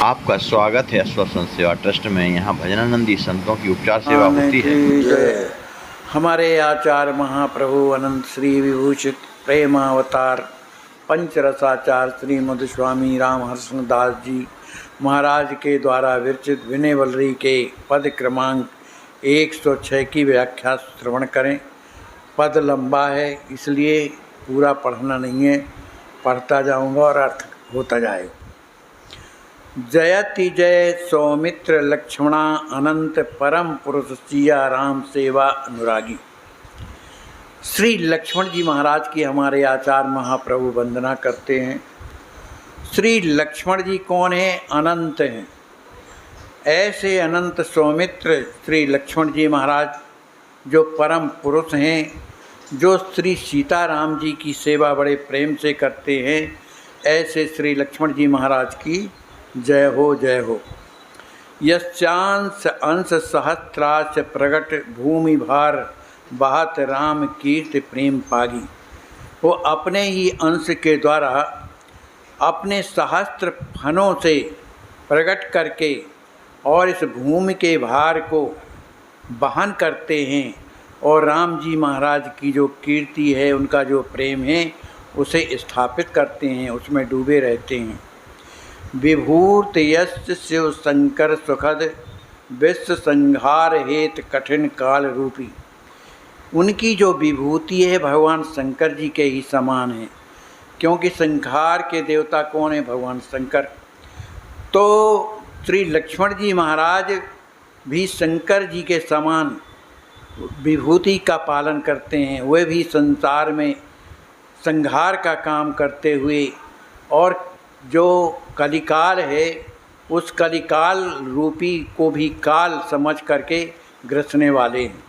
आपका स्वागत है आश्वासन सेवा ट्रस्ट में। यहाँ भजनानंदी संतों की उपचार सेवा होती है। हमारे आचार्य महाप्रभु अनंत श्री विभूषित प्रेमावतार पंचरसाचार श्री मधुस्वामी रामहर्षण दास जी महाराज के द्वारा विरचित विनय वल्लरी के पद क्रमांक 106 की व्याख्या श्रवण करें। पद लंबा है इसलिए पूरा पढ़ना नहीं है, पढ़ता जाऊंगा और अर्थ होता जाएगा। जयति जय सौमित्र लक्ष्मणा अनंत परम पुरुष सिया राम सेवा अनुरागी। श्री लक्ष्मण जी महाराज की हमारे आचार्य महाप्रभु वंदना करते हैं। श्री लक्ष्मण जी कौन है? अनंत हैं। ऐसे अनंत सौमित्र श्री लक्ष्मण जी महाराज जो परम पुरुष हैं, जो श्री सीताराम जी की सेवा बड़े प्रेम से करते हैं, ऐसे श्री लक्ष्मण जी महाराज की जय हो जय हो। यस्यांश अंश सहस्त्राश प्रगट भूमि भार बहत राम कीर्ति प्रेम पागी। वो अपने ही अंश के द्वारा अपने सहस्त्र फनों से प्रकट करके और इस भूमि के भार को वहन करते हैं और राम जी महाराज की जो कीर्ति है, उनका जो प्रेम है, उसे स्थापित करते हैं, उसमें डूबे रहते हैं। विभूत यश शिव शंकर सुखद विश्व संहार हेत कठिन काल रूपी। उनकी जो विभूति है भगवान शंकर जी के ही समान है, क्योंकि संहार के देवता कौन है? भगवान शंकर। तो श्री लक्ष्मण जी महाराज भी शंकर जी के समान विभूति का पालन करते हैं। वे भी संसार में संहार का काम करते हुए और जो कलिकाल है, उस कलिकाल रूपी को भी काल समझ करके ग्रसने वाले हैं।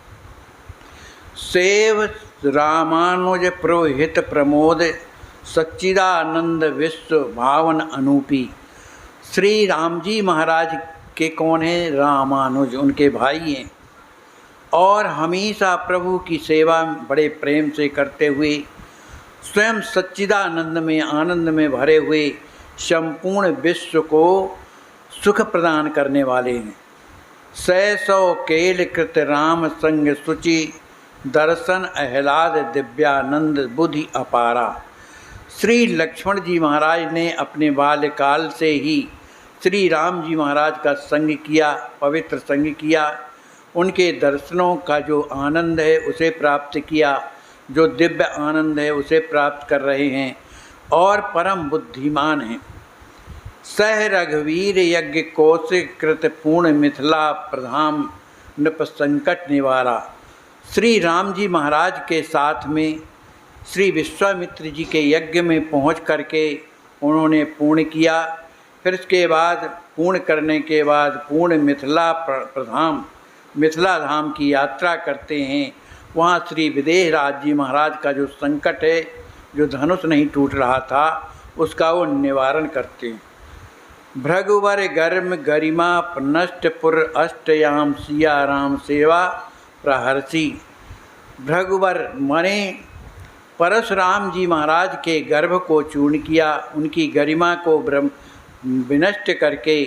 सेव रामानुज प्रोहित प्रमोद सच्चिदानंद विश्व भावन अनूपी। श्री राम जी महाराज के कौन है? रामानुज, उनके भाई हैं और हमेशा प्रभु की सेवा बड़े प्रेम से करते हुए स्वयं सच्चिदानंद में, आनंद में भरे हुए संपूर्ण विश्व को सुख प्रदान करने वाले हैं। सैसौ केल कृत राम संग सुचि दर्शन आह्लाद दिव्यानंद बुद्धि अपारा। श्री लक्ष्मण जी महाराज ने अपने बाल्यकाल से ही श्री राम जी महाराज का संग किया, पवित्र संग किया। उनके दर्शनों का जो आनंद है उसे प्राप्त किया, जो दिव्य आनंद है उसे प्राप्त कर रहे हैं और परम बुद्धिमान हैं। सह रघुवीर यज्ञ कौशिक कृत पूर्ण मिथिला प्रधान नृप संकट निवारा। श्री राम जी महाराज के साथ में श्री विश्वामित्र जी के यज्ञ में पहुंच करके उन्होंने पूर्ण किया। फिर इसके बाद पूर्ण करने के बाद पूर्ण मिथिला प्रधान मिथिला धाम की यात्रा करते हैं। वहाँ श्री विदेह राज जी महाराज का जो संकट है, जो धनुष नहीं टूट रहा था, उसका वो निवारण करते हैं। भृगुवर गर्म गरिमा नष्टपुर अष्टयाम सिया राम सेवा प्रहर्षि। भृगुवर माने परशुराम जी महाराज के गर्भ को चूर्ण किया, उनकी गरिमा को विनष्ट करके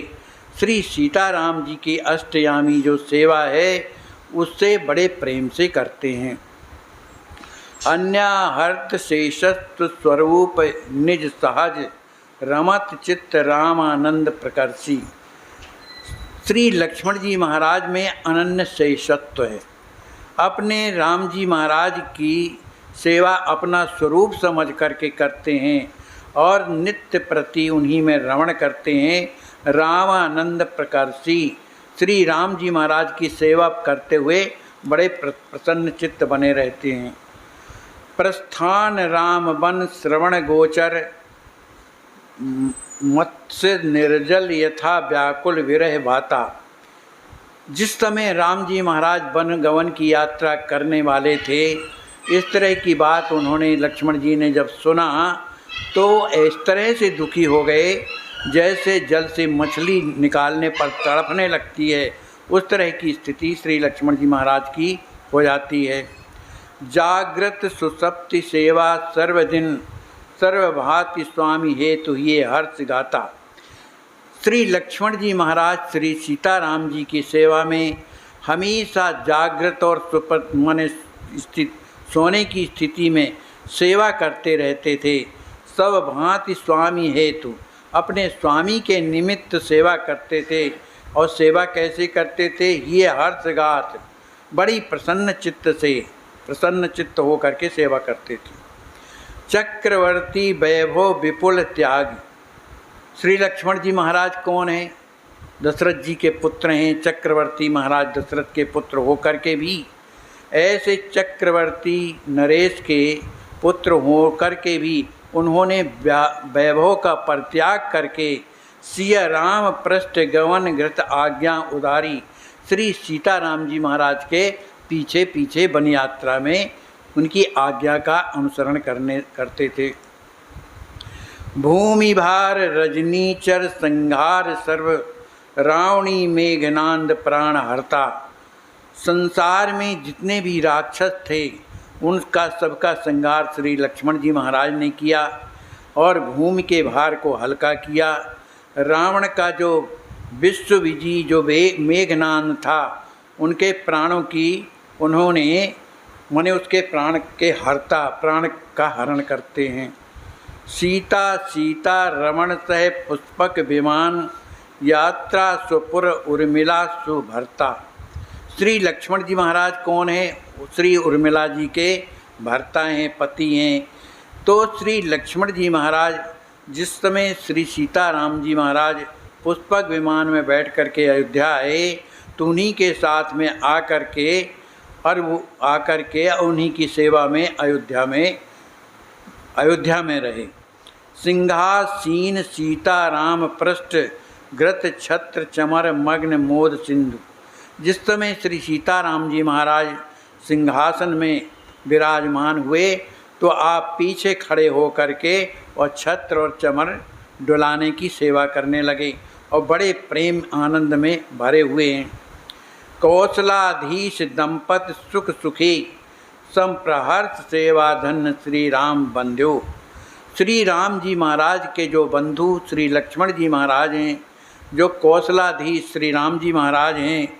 श्री सीताराम जी की अष्टयामी जो सेवा है उससे बड़े प्रेम से करते हैं। अन्याहर्त शेषत्व स्वरूप निज सहज रमत चित्त रामानंद प्रकर्षि। श्री लक्ष्मण जी महाराज में अनन्य शेषत्व है। अपने राम जी महाराज की सेवा अपना स्वरूप समझ करके करते हैं और नित्य प्रति उन्हीं में रमण करते हैं। रामानंद प्रकर्षि, श्री राम जी महाराज की सेवा करते हुए बड़े प्रसन्न चित्त बने रहते हैं। प्रस्थान राम वन श्रवण गोचर मत्स्य निर्जल यथा व्याकुल विरह भाता। जिस समय राम जी महाराज वन गवन की यात्रा करने वाले थे, इस तरह की बात उन्होंने लक्ष्मण जी ने जब सुना तो इस तरह से दुखी हो गए जैसे जल से मछली निकालने पर तड़पने लगती है। उस तरह की स्थिति श्री लक्ष्मण जी महाराज की हो जाती है। जागृत सुसप्ति सेवा सर्वदिन सर्वभाति स्वामी हेतु ये हर्ष गाता। श्री लक्ष्मण जी महाराज श्री सीताराम जी की सेवा में हमेशा जागृत और सुपत मन स्थित सोने की स्थिति में सेवा करते रहते थे। सब भांति स्वामी हेतु अपने स्वामी के निमित्त सेवा करते थे। और सेवा कैसे करते थे? ये हर्षगात बड़ी प्रसन्न चित्त हो करके सेवा करते थे। चक्रवर्ती वैभव विपुल त्याग। श्री लक्ष्मण जी महाराज कौन हैं? दशरथ जी के पुत्र हैं। चक्रवर्ती महाराज दशरथ के पुत्र होकर के भी ऐसे चक्रवर्ती नरेश के पुत्र होकर के भी उन्होंने वैभव का परित्याग करके सिया राम पृष्ठ गवन घृत आज्ञा उदारी श्री सीताराम जी महाराज के पीछे पीछे वन यात्रा में उनकी आज्ञा का अनुसरण करते थे। भूमि भार रजनीचर संहार सर्व रावणी मेघनांद प्राण हरता। संसार में जितने भी राक्षस थे उनका सबका संहार श्री लक्ष्मण जी महाराज ने किया और भूमि के भार को हल्का किया। रावण का जो विश्व विजयी जो मेघनाद था उनके प्राणों की उन्होंने माने उसके प्राण का हरण करते हैं। सीता रमण सह पुष्पक विमान यात्रा सुपुर उर्मिला सुभर्ता। श्री लक्ष्मण जी महाराज कौन है? श्री उर्मिला जी के भर्ता हैं, पति हैं। तो श्री लक्ष्मण जी महाराज जिस समय श्री सीताराम जी महाराज पुष्पक विमान में बैठ कर के अयोध्या आए तो उन्हीं के साथ में आकर के उन्हीं की सेवा में अयोध्या में रहे। सिंहासीन सीताराम पृष्ठ घृत छत्र चमर मग्न मोद सिंधु। जिस समय श्री सीताराम जी महाराज सिंहासन में विराजमान हुए तो आप पीछे खड़े हो करके और छत्र और चमर डुलाने की सेवा करने लगे और बड़े प्रेम आनंद में भरे हुए हैं। कौशलाधीश दंपत सुख सुखी संप्रहर्ष सेवा धन्य श्री राम बंध्यो। श्री राम जी महाराज के जो बंधु श्री लक्ष्मण जी महाराज हैं, जो कौशलाधीश श्री राम जी महाराज हैं,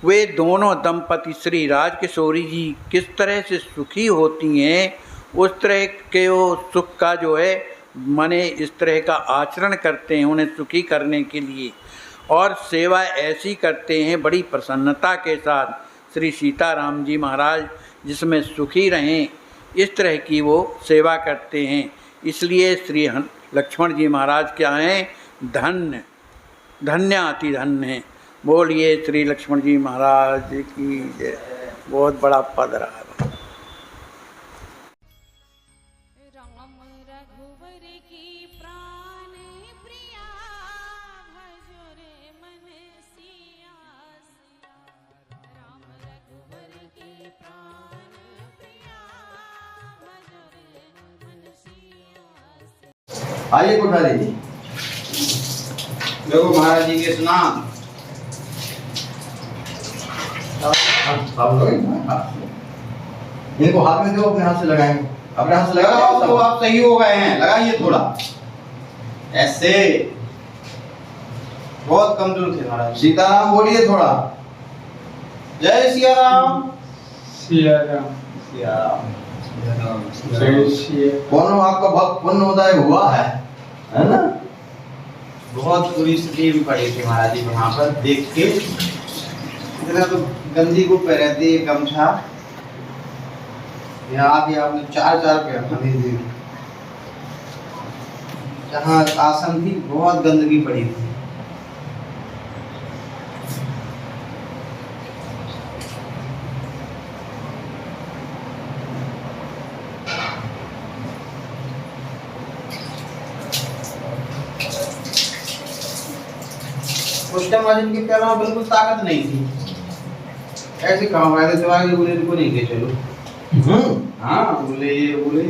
वे दोनों दंपति श्री राजकिशोरी जी किस तरह से सुखी होती हैं उस तरह के वो सुख का जो है माने इस तरह का आचरण करते हैं उन्हें सुखी करने के लिए और सेवा ऐसी करते हैं बड़ी प्रसन्नता के साथ। श्री सीताराम जी महाराज जिसमें सुखी रहें इस तरह की वो सेवा करते हैं। इसलिए श्री लक्ष्मण जी महाराज क्या हैं? धन्य अति धन्य हैं। बोलिए श्री लक्ष्मण जी महाराज की जय। बहुत बड़ा पद रहा है। आइए कोठारी जी। देखो महाराज जी के स्नान इनको हाथ में दो, अपने हाथ से लगाएंगे। अपने हाथ से लगाओ तो आप सही हो गए हैं। लगाइए थोड़ा ऐसे, बहुत कमजोर थे महाराज। सीताराम बोलिए थोड़ा। जय सिया राम। सिया राम। सिया राम। कौन आपका भक्त पुण्योदय हुआ है ना? बहुत बुरी स्थिति में पड़ी थी महाराज जी वहाँ पर देख के। इतना तो गंदी को पहनती है गमछा, यहाँ भी आपने चार पे दी। जहाँ आसन थी बहुत गंदगी पड़ी थी। उस टाइम राजन के पैरों में बिल्कुल ताकत नहीं थी। ऐसे काम आए थे दिमाग बोले इनको नहीं के चलो। हाँ बोले ये बोले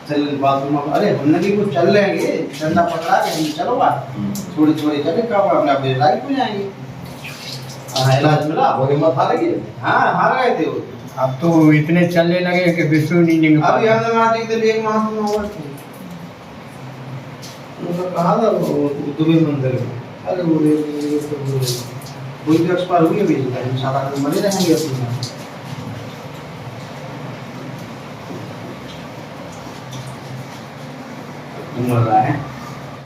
चल बाथरूम। अरे हमने भी कुछ चल लेंगे, डंडा पकड़ा के हम चलो बात थोड़ी थोड़ी चले काम अपने आप राइट हो जाएंगे। हाँ इलाज मिला, वो हिम्मत हार गई। हाँ हार गए थे वो। अब तो इतने चलने लगे कि विश्व नहीं निकल। अभी हमने महाराज जी के लिए एक मास में हुआ उन्होंने कहा था वो दुबई मंदिर में, अरे बोले कोई तो एक्सपायर हुई है भेजता है, 7-8 दिन बने रहेंगे अपने घूम रहा है।